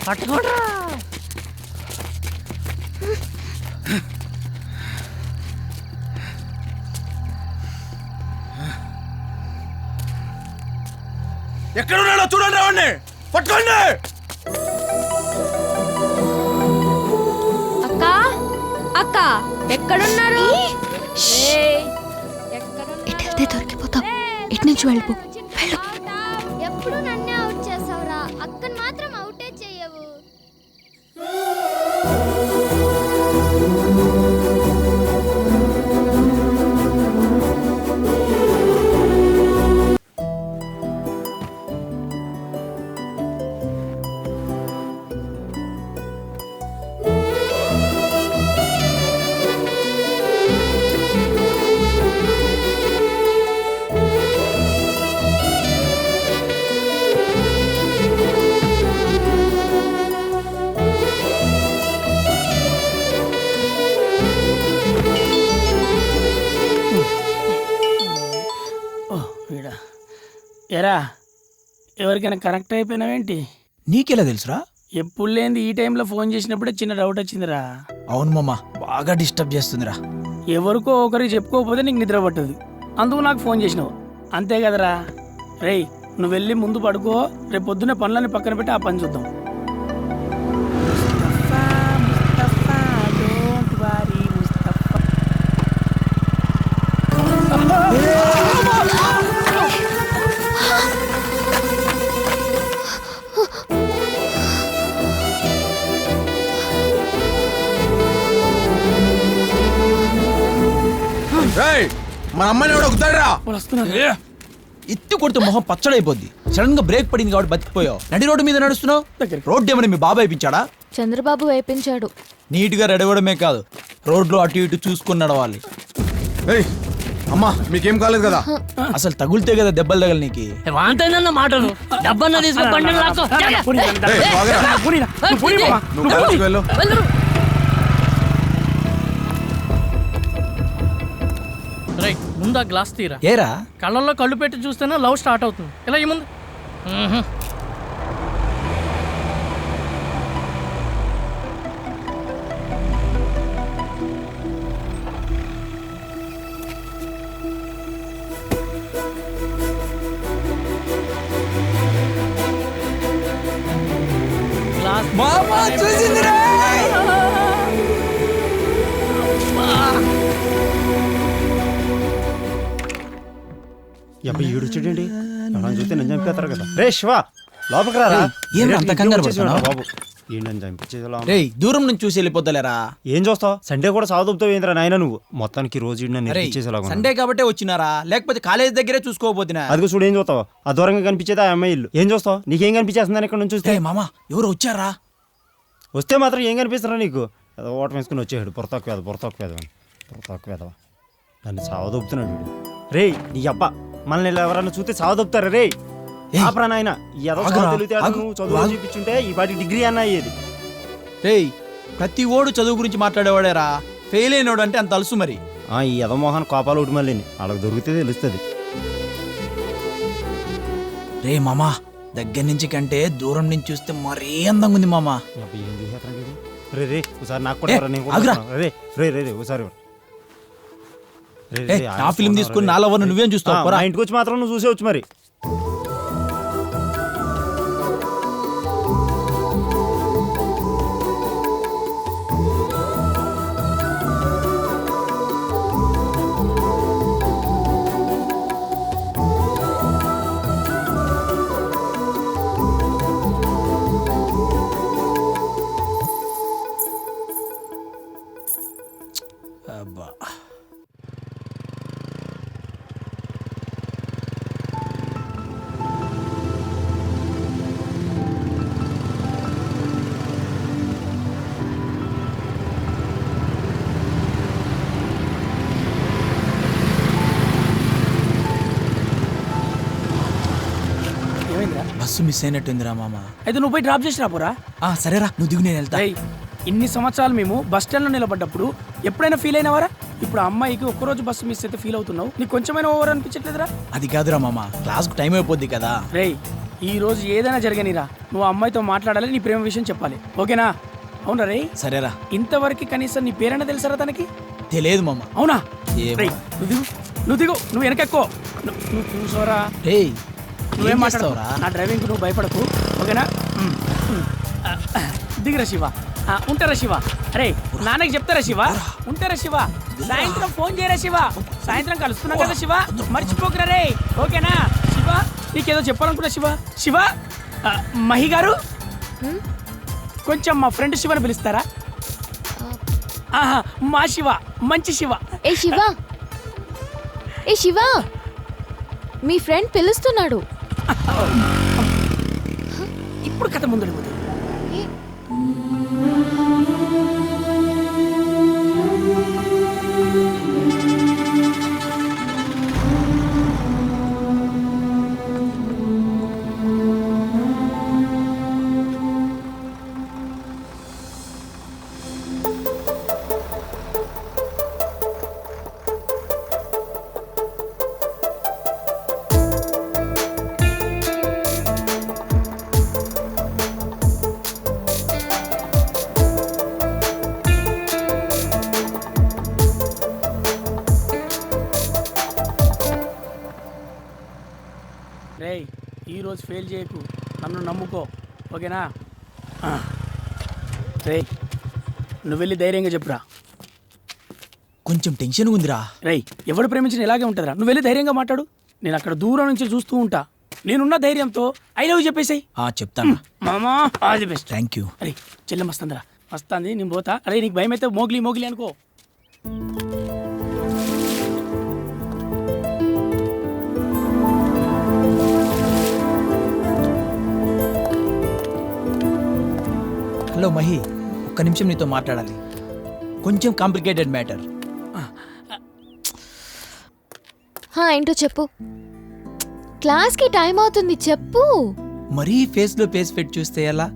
పట్టుకోండ్రా. ఎక్కడున్నాడో చూడండి, రావండి పట్టుకోండి. అక్క అక్క ఎక్కడున్నారు? ఎటెళ్తే దొరికిపోతాం. ఎటు నుంచి వెళ్ళిపో. ఎప్పుడు నన్నే అవుట్ చేసావురా, అక్కని మాత్రం అవుటే చెయ్యవు. ఎరా ఎవరికైనా కరెక్ట్ అయిపోయినావేంటి? నీకెలా తెలుసురా? ఎప్పుడు లేని ఈ టైంలో ఫోన్ చేసినప్పుడే చిన్న డౌట్ వచ్చిందిరా. అవును మామ, బాగా డిస్టర్బ్ చేస్తుందిరా. ఎవరికో ఒకరికి చెప్పుకోకపోతే నీకు నిద్ర పట్టదు, అందుకు నాకు ఫోన్ చేసినావు అంతే కదరా. రేయ్ నువ్వు వెళ్ళి ముందు పడుకో, రేపు పొద్దున్నే పనులన్నీ పక్కన పెట్టి ఆ పని చూద్దాం. మన అమ్మాయిని ఎవడో గుద్దాడురా. ఎత్తి కొడితే మొహం పచ్చడైపోద్ది. సడన్ గా బ్రేక్ పడింది కాబట్టి బతికిపోయావు. నడి రోడ్డు మీద నడుస్తున్నావు. రోడ్డు ఏమని మీ బాబాయ్ వేయించాడా? చంద్రబాబు వేయించాడు. నీట్ గా రెడవడమే కాదు, రోడ్లో అటు ఇటు చూసుకుని నడవాలి. అమ్మా మీకేం కాలేదు కదా? అసలు తగులితే కదా దెబ్బలు తగలి నీకు. వాంతైందన్న మాటలు డబ్బన్న తీసుకుని రైట్ ముందు గ్లాస్ తీరా. ఏరా కళ్ళల్లో కళ్ళు పెట్టి చూస్తేనే లవ్ స్టార్ట్ అవుతుంది. ఇలా ఈ ముందు ఈడు వచ్చాడండి, చూస్తే నేను చంపేస్తారు కదా. రే శివ లోపలికి రారా. అంత కంగారు పడుతున్నావు బాబు? ఏంటని చంపించేదిలా. రేయ్ దూరం నుంచి చూసి వెళ్ళిపోతలేరా? ఏం చూస్తావు? సండే కూడా సాగుతావు ఏంద్రా నాయన నువ్వు. మొత్తానికి రోజు నేర్పించేసేలాగా. సండే కాబట్టే వచ్చినారా, లేకపోతే కాలేజ్ దగ్గరే చూసుకోబోతున్నా. అదిగో చూడు ఏం చూస్తావు? ఆ దూరంగా కనిపించేది ఆ అమ్మాయి ఇల్లు. ఏం చూస్తావు? నీకేం కనిపించేస్తుందని ఇక్కడ నుంచి చూస్తే? మామ ఎవరు వచ్చారా? వస్తే మాత్రం ఏం కనిపిస్తారా నీకు? ఏదో ఓటం వేసుకుని వచ్చేవాడు. పొరతాకు వేదవా నన్ను సావదొప్పుతున్నాడు వీడు. రే నీ అబ్బా మనల్ని ఇలా ఎవరన్నా చూస్తే సావదొప్పుతారా? రే ఆపరా నాయన. చదువు చూపించుంటే ఈ పాటి డిగ్రీ అన్న అయ్యేది. రేయ్ ప్రతి ఓడు చదువు గురించి మాట్లాడేవాడేరా. ఫెయిల్ అయినోడు అంటే అంత అలుసు మరి. ఈ యదమోహన్ కోపాలు ఒకటి మళ్ళీ వాళ్ళకి దొరికితే తెలుస్తుంది. రే మామా దగ్గర నుంచి కంటే దూరం నుంచి చూస్తే మరీ అందంగా ఉంది మామా. ఏం చూసేస్తాను రే రే ఒకసారి నాకు కూడా రే ఒకసారి నా ఫిల్మ్ తీసుకుని నా లవర్ నువ్వేం చూస్తావు? ఇంటికి వచ్చి మాత్రం నువ్వు చూసేవచ్చు మరి. అబ్బా బస్సు మిస్ అయినట్టుందిరా మామ. అయితే నువ్వు పోయి డ్రాప్ చేసి రాపోరా. సరేరా నువ్వు దిగు, నేను వెళ్తా. ఇన్ని సంవత్సరాలు మేము బస్ స్టాండ్లో నిలబడ్డప్పుడు ఎప్పుడైనా ఫీల్ అయినవారా? ఇప్పుడు అమ్మాయికి ఒక్కరోజు బస్సు మిస్ అయితే ఫీల్ అవుతున్నావు. నీకు కొంచెమైనా ఓవర్ అనిపించట్లేదురా? అది కాదురా మామ, క్లాస్కు టైం అయిపోద్ది కదా. రేయ్ ఈ రోజు ఏదైనా జరగనిరా నువ్వు ఆ అమ్మాయితో మాట్లాడాలి, నీ ప్రేమ విషయం చెప్పాలి, ఓకేనా? అవునా రే? సరేరా. ఇంతవరకు కనీసం నీ పేరైనా తెలుసారా తనకి? తెలియదు మామ. అవునా? ఏమో. రేయ్, నువ్వు దిగు నువ్వు వెనకెక్కో. నువ్వు చూసావరా? రేయ్ నువ్వేం ఏం మాట్లాడతావురా? చేస్తావురా? నా డ్రైవింగ్ నువ్వు భయపడకు, ఓకేనా? దిగురా శివ. ఉంటారా శివ? అరే నాన్నకి చెప్తారా శివ? ఉంటారా శివ? సాయంత్రం ఫోన్ చేయరా శివ? సాయంత్రం కలుస్తున్నాం కదా శివ, మర్చిపోకరా రే, ఓకేనా? శివ నీకేదో చెప్పాలనుకున్నా శివ. శివ మహి గారు కొంచెం మా ఫ్రెండ్ శివని పిలుస్తారా? ఆహా, మా శివ మంచి శివ. ఏ శివ, ఏ శివ, మీ ఫ్రెండ్ పిలుస్తున్నాడు. ఇప్పుడు కథ ముందు ఏ, రేయ్ ఈరోజు ఫెయిల్ చేయకు, నన్ను నమ్ముకో, ఓకేనా? రేయ్ నువ్వు వెళ్ళి ధైర్యంగా చెప్పురా. కొంచెం టెన్షన్ ఉందిరా. రేయ్ ఎవడు ప్రేమించిన ఇలాగే ఉంటుందిరా, నువ్వు వెళ్ళి ధైర్యంగా మాట్లాడు. నేను అక్కడ దూరం నుంచి చూస్తూ ఉంటా. నేనున్న ధైర్యంతో ఐ లవ్ చెప్పేసాయి. చెప్తాను. మామా all the best. Thank you. అరే చెల్లె మస్తుందిరా, వస్తుంది, నేను పోతా. అరే నీకు భయం అయితే మోగ్లీ మోగ్లీ అనుకో. హలో మహి, ఒక్క నిమిషం నీతో మాట్లాడాలి. కొంచెం కాంప్లికేటెడ్ మ్యాటర్. ఏంటో చెప్పు. క్లాస్కి టైం అవుతుంది, చెప్పు. మరీ ఫేస్లో ఫేస్ పెట్టి చూస్తే ఎలా?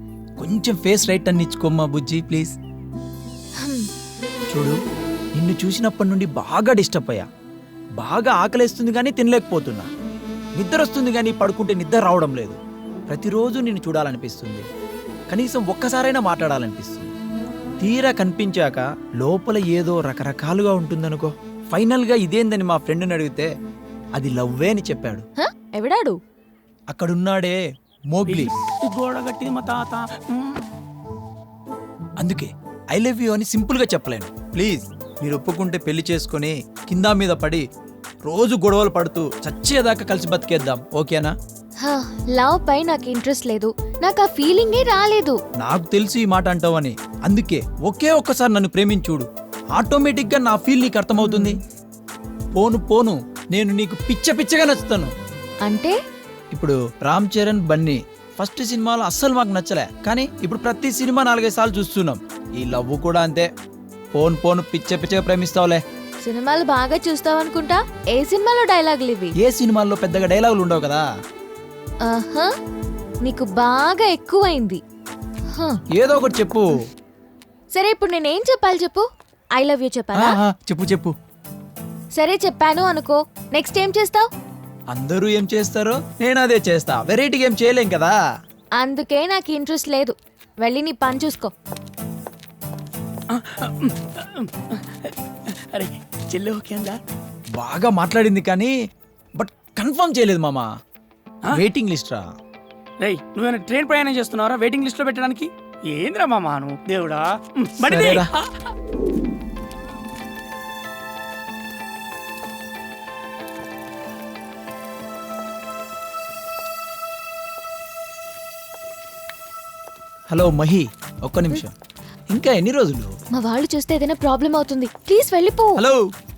కొంచెం ఫేస్ రైట్ అని ఇచ్చుకోమ్మా బుజ్జి, ప్లీజ్. చూడు, నిన్ను చూసినప్పటి నుండి బాగా డిస్టర్బ్ అయ్యా. బాగా ఆకలేస్తుంది కానీ తినలేకపోతున్నా. నిద్ర వస్తుంది కానీ పడుకుంటే నిద్ర రావడం లేదు. ప్రతిరోజు నిన్ను చూడాలనిపిస్తుంది, కనీసం ఒక్కసారైనా మాట్లాడాలనిపిస్తుంది. తీరా కనిపించాక లోపల ఏదో రకరకాలుగా ఉంటుందనుకో. ఫైనల్గా ఇదేందని మా ఫ్రెండ్ని అడిగితే అది లవ్వే అని చెప్పాడు. ఎవడాడు? అక్కడున్నాడే మోగ్లీ. ఈ గోడ కట్టింది మా తాత. అందుకే ఐ లవ్ యూ అని సింపుల్గా చెప్పలేను. ప్లీజ్ మీరు ఒప్పుకుంటే పెళ్లి చేసుకొని కింద మీద పడి రోజు గొడవలు పడుతూ చచ్చేదాకా కలిసి బతికేద్దాం, ఓకేనా? లవ్ పై నాకు ఇంట్రెస్ట్ లేదు, నాకు ఆ ఫీలింగే రాలేదు. నాకు తెలుసు ఈ మాట అంటావని. అందుకే ఒకే ఒక్కసారి నన్ను ప్రేమించుడు, ఆటోమేటిక్గా నా ఫీల్ నీకు అర్థమవుతుంది. పోను పోను నేను నీకు పిచ్చ పిచ్చగా నచ్చుతాను. అంటే ఇప్పుడు రామ్ చరణ్ బన్నీ ఫస్ట్ సినిమాలో అస్సలు మాకు నచ్చలే, కానీ ఇప్పుడు ప్రతి సినిమా 4-5 సార్లు చూస్తున్నాం. ఈ లవ్ కూడా అంతే. పోను పోను పిచ్చ పిచ్చగా ప్రేమిస్తావులే. సినిమాలు బాగా చూస్తావనుకుంటా. ఏ సినిమాలో డైలాగులు ఇవి? ఏ సినిమాల్లో పెద్దగా డైలాగులు ఉండవు కదా. ఆహా, నీకు బాగా ఎక్కువైంది. ఏదో ఒకటి చెప్పు. సరే ఇప్పుడు నేనేం చెప్పాలి చెప్పు. ఐ లవ్ యూ చెప్పాలా? చెప్పు చెప్పు. సరే చెప్పాను అనుకో, నెక్స్ట్ ఏం చేస్తావు? అందరూ ఏం చేస్తారో నేను అదే చేస్తా. వెరైటీగా ఏం చేయలేం కదా. అందుకే నాకు ఇంట్రెస్ట్ లేదు. వెళ్ళి నీ పని చూసుకో. అరే చెల్లె ఓకే అందా? బాగా మాట్లాడింది కానీ బట్ కన్ఫర్మ్ చేయలేదు మామా. వెయిటింగ్ లిస్ట్ రా. రేయ్ నువ్వేమైనా ట్రైన్ ప్రయాణం చేస్తున్నావరా వెయిటింగ్ లిస్ట్ లో పెట్టడానికి? ఏంద్రా మామా నువ్వు, దేవుడా. బండిది. సరేరా. హలో మహి, ఒక్క నిమిషం. ఇంకా ఎన్ని రోజులు? మా వాళ్ళు చూస్తే ఏదైనా ప్రాబ్లం అవుతుంది, ప్లీజ్ వెళ్ళిపో. హలో,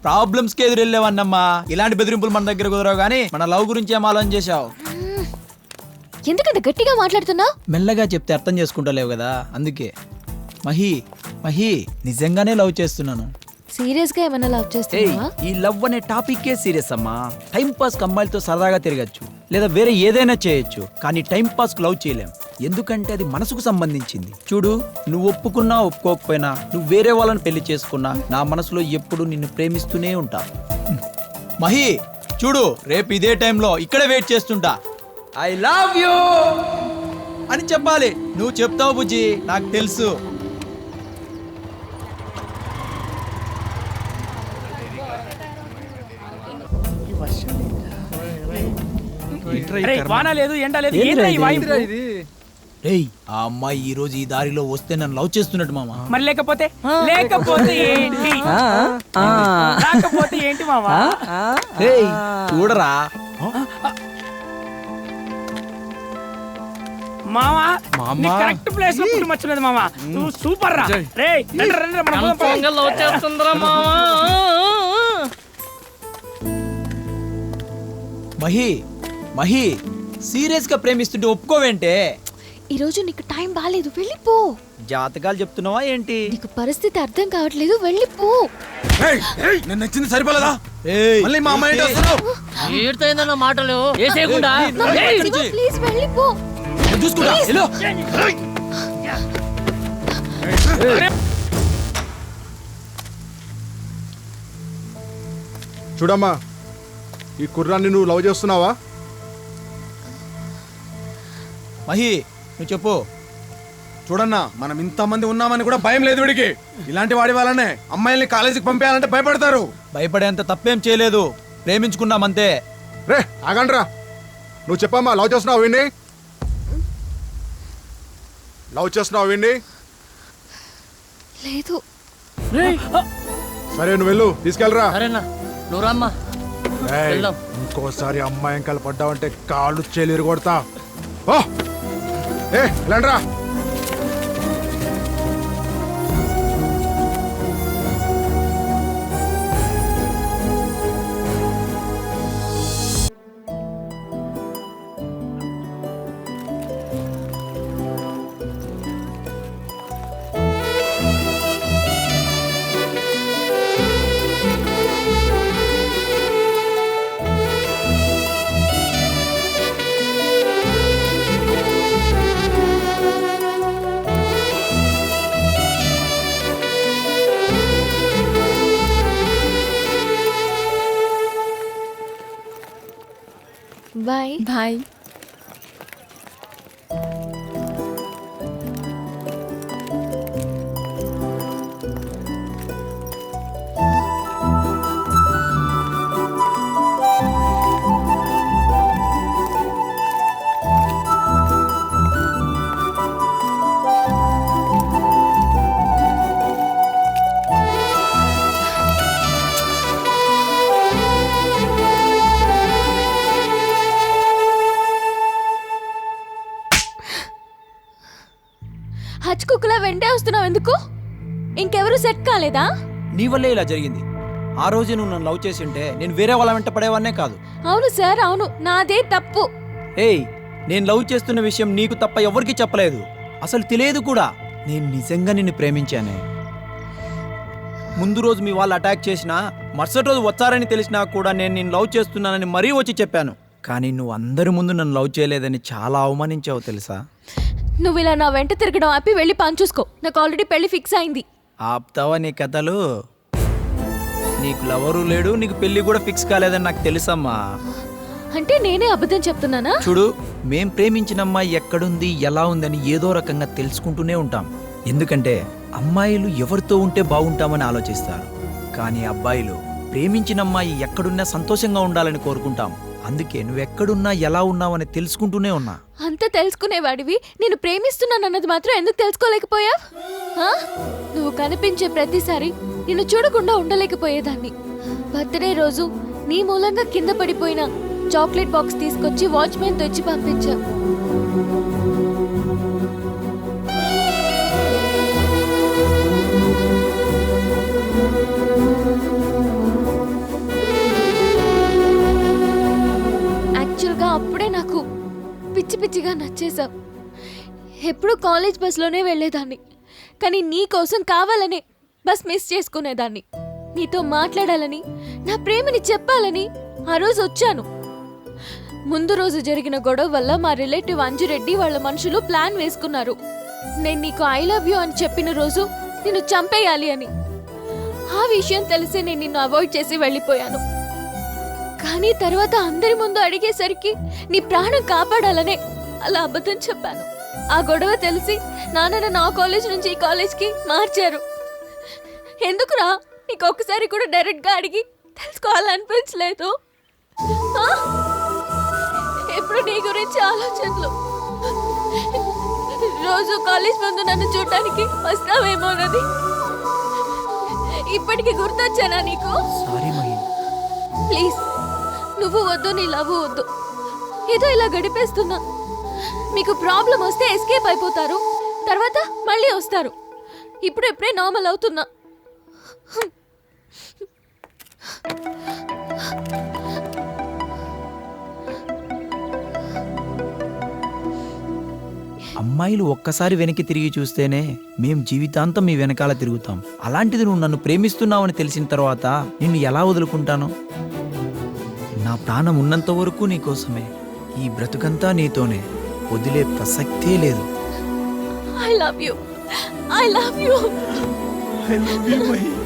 ప్రాబ్లమ్స్ కి ఎదురెళ్ళేవన్నమ్మా. ఇలాంటి బెదిరింపులు మన దగ్గర కుదరవు కానీ మన లవ్ గురించి ఏం ఆలోచన చేశావు? ఎందుకంత గట్టిగా మాట్లాడుతున్నావు? మెల్లగా చెప్తే అర్థం చేసుకుంటలేవు కదా, అందుకే. మహి మహి నిజంగానే లవ్ చేస్తున్నాను. సీరియస్ గా ఏమైనా లవ్ చేస్తున్నావా? ఈ లవ్ అనే టాపిక్కే సీరియస్ అమ్మా. టైం పాస్ అమ్మాయిలతో సరదాగా తిరగచ్చు, లేదా వేరే ఏదైనా చేయొచ్చు, కానీ టైం పాస్ లవ్ చేయలేం. ఎందుకంటే అది మనసుకు సంబంధించింది. చూడు, నువ్వు ఒప్పుకున్నా ఒప్పుకోకపోయినా, నువ్వు వేరే వాళ్ళని పెళ్లి చేసుకున్నా, నా మనసులో ఎప్పుడు నిన్ను ప్రేమిస్తూనే ఉంటా. మహి చూడు, రేపు ఇదే టైంలో ఇక్కడే వెయిట్ చేస్తుంటా. ఐ లవ్ యూ అని చెప్పాలి. నువ్వు చెప్తావు బుజ్జి, నాకు తెలుసు. అరే వాన లేదు ఎండ లేదు ఏంట్రా ఈ వాయింపు? రేయ్, ఆ అమ్మాయి ఈ రోజు ఈ దారిలో వస్తే నన్ను లవ్ చేస్తున్నట్టు మామ. మరి లేకపోతే లేకపోతే ఏంటి రాకపోతే ఏంటి మావా? రేయ్, చూడరా. మావా కరెక్ట్ ప్లేస్ లో పుట్టి మర్చిపోలేదు మావా. నువ్వు సూపర్ రా. రేయ్ రండి రండి మనం పోదాం, పద. కన్ఫర్మ్గా లవ్ చేస్తుందిరా మావా. మహి సీరియస్ గా ప్రేమిస్తుంటే ఒప్పుకోవేంటే? ఈ రోజు నీకు టైం బాగాలేదు, వెళ్ళిపో. జాతకాలు చెప్తున్నావా ఏంటి? నీకు పరిస్థితి అర్థం కావట్లేదు, వెళ్ళిపో. నేను నచ్చింది సరిపోలేదా? ఏయ్, మళ్ళీ మా అమ్మాయి ఏంటి వస్తున్నావు? ఏడుతాయిందన్న మాటలు వేసేయకుండా శివ, ప్లీజ్ వెళ్ళిపో. నేను చూసుకుంటా. వెళ్ళు. చూడమ్మా, ఈ కుర్రాన్ని నువ్వు లవ్ చేస్తున్నావా? మహి, నువ్వు చెప్పు. చూడన్నా, మనం ఇంతమంది ఉన్నామని కూడా భయం లేదు వీడికి. ఇలాంటి వాడి వాళ్ళనే అమ్మాయిల్ని కాలేజీకి పంపేయాలంటే భయపడతారు. భయపడేంత తప్పేం చేయలేదు, ప్రేమించుకున్నామంతే. రే ఆగండ్రా, నువ్వు చెప్పమ్మా, లవ్ చేస్తున్నావు వీడిని? లవ్ చేస్తున్నావు వీడిని? లేదు. సరే నువ్వు వెళ్ళు, తీసుకెళ్ళరా. సరేనా నువ్వు రామ్మా ఏయ్, వెళ్దాం. ఇంకోసారి అమ్మాయి ఎంకలు పడ్డావంటే కాళ్ళు చేలిరు కొడతా. ఓ ఏ వెళ్ళండ్రా. Bye bye. హచ్చుకుక్కలా వెంటే వస్తున్నావు ఎందుకు? ఇంకెవరు సెట్ కాలేదా? నీ వల్లే ఇలా జరిగింది. ఆ రోజు నువ్వు నన్ను లవ్ చేసి ఉంటే నేను వేరే వాళ్ళ వెంట పడేవాన్నే కాదు. అవును సార్, అవును, నాదే తప్పు. ఏయ్, నేను లవ్ చేస్తున్న విషయం నీకు తప్ప ఎవరికి చెప్పలేదు, అసలు తెలియదు కూడా. నేను నిజంగా నిన్ను ప్రేమించానే. ముందు రోజు మీ వాళ్ళు అటాక్ చేసినా, మరుసటి రోజు వచ్చారని తెలిసినా కూడా నేను నిన్ను లవ్ చేస్తున్నానని మరీ వచ్చి చెప్పాను. కానీ నువ్వు అందరి ముందు నన్ను లవ్ చేయలేదని చాలా అవమానించావు తెలుసా? నువ్వు ఇలా నా వెంట తిరగడం ఆపి వెళ్ళి పని చూసుకో. నాకు ఆల్రెడీ పెళ్లి ఫిక్స్ అయింది. ఆప్తావా నీ కథలు? నీకు లవరు లేడు, నీకు పెళ్లి కూడా ఫిక్స్ కాలేదని నాకు తెలుసమ్మా. అంటే నేనే అబద్ధం చెప్తున్నానా? చూడు, మేం ప్రేమించిన అమ్మాయి ఎక్కడుంది, ఎలా ఉందని ఏదో రకంగా తెలుసుకుంటూనే ఉంటాం. ఎందుకంటే అమ్మాయిలు ఎవరితో ఉంటే బాగుంటామని ఆలోచిస్తారు, కానీ అబ్బాయిలు ప్రేమించిన అమ్మాయి ఎక్కడున్నా సంతోషంగా ఉండాలని కోరుకుంటాం. అందుకే నువ్వెక్కడున్నా ఎలా ఉన్నావని తెలుసుకుంటూనే ఉన్నా. అంత తెలుసుకునేవాడివి నేను ప్రేమిస్తున్నానన్నది మాత్రం ఎందుకు తెలుసుకోలేకపోయా? నువ్వు కనిపించే ప్రతిసారి నిన్ను చూడకుండా ఉండలేకపోయేదాన్ని. బర్త్డే రోజు నీ మూలంగా కింద పడిపోయిన చాక్లెట్ బాక్స్ తీసుకొచ్చి వాచ్మెన్ తెచ్చి పంపించా. యాక్చువల్గా అప్పుడే నాకు పిచ్చి పిచ్చిగా నచ్చేశావు. ఎప్పుడు కాలేజ్ బస్లోనే వెళ్ళేదాన్ని, కానీ నీ కోసం కావాలనే బస్ మిస్ చేసుకునేదాన్ని. నీతో మాట్లాడాలని, నా ప్రేమని చెప్పాలని ఆ రోజు వచ్చాను. ముందు రోజు జరిగిన గొడవ వల్ల మా రిలేటివ్ అంజురెడ్డి వాళ్ళ మనుషులు ప్లాన్ వేసుకున్నారు. నేను నీకు ఐ లవ్ యూ అని చెప్పిన రోజు నిన్ను చంపేయాలి అని. ఆ విషయం తెలిసి నేను నిన్ను అవాయిడ్ చేసి వెళ్ళిపోయాను. కానీ తర్వాత అందరి ముందు అడిగేసరికి నీ ప్రాణం కాపాడాలనే అలా అబద్ధం చెప్పాను. ఆ గొడవ తెలిసి నాన్న నన్ను ఆ కాలేజ్ నుంచి ఈ కాలేజ్కి మార్చారు. ఎందుకురా నీకు ఒక్కసారి కూడా డైరెక్ట్గా అడిగి తెలుసుకోవాలనిపించలేదు? ఆ? ఎప్పుడు నీ గురించి ఆలోచనలు, రోజు కాలేజ్ ముందు నన్ను చూడటానికి వస్తావేమోనది. ఇప్పటికి గుర్తొచ్చానా నీకు? సారీ మహి. ప్లీజ్ నువ్వు వద్దు, నీ లవ్ వద్దు. ఏదో ఇలా గడిపేస్తున్నా. మీకు ప్రాబ్లం వస్తే ఎస్కేప్ అయిపోతారు, తర్వాత మళ్ళీ వస్తారు. ఇప్పుడు ఎప్పుడే నార్మల్ అవుతున్నా. అమ్మాయిలు ఒక్కసారి వెనక్కి తిరిగి చూస్తేనే మేం జీవితాంతం మీ వెనకాల తిరుగుతాం. అలాంటిది నువ్వు నన్ను ప్రేమిస్తున్నావని తెలిసిన తర్వాత నిన్ను ఎలా వదులుకుంటాను? నా ప్రాణం ఉన్నంత వరకు నీకోసమే, ఈ బ్రతుకంతా నీతోనే, వదిలే ప్రసక్తే లేదు. I love you, I love you. I love you, Mahi.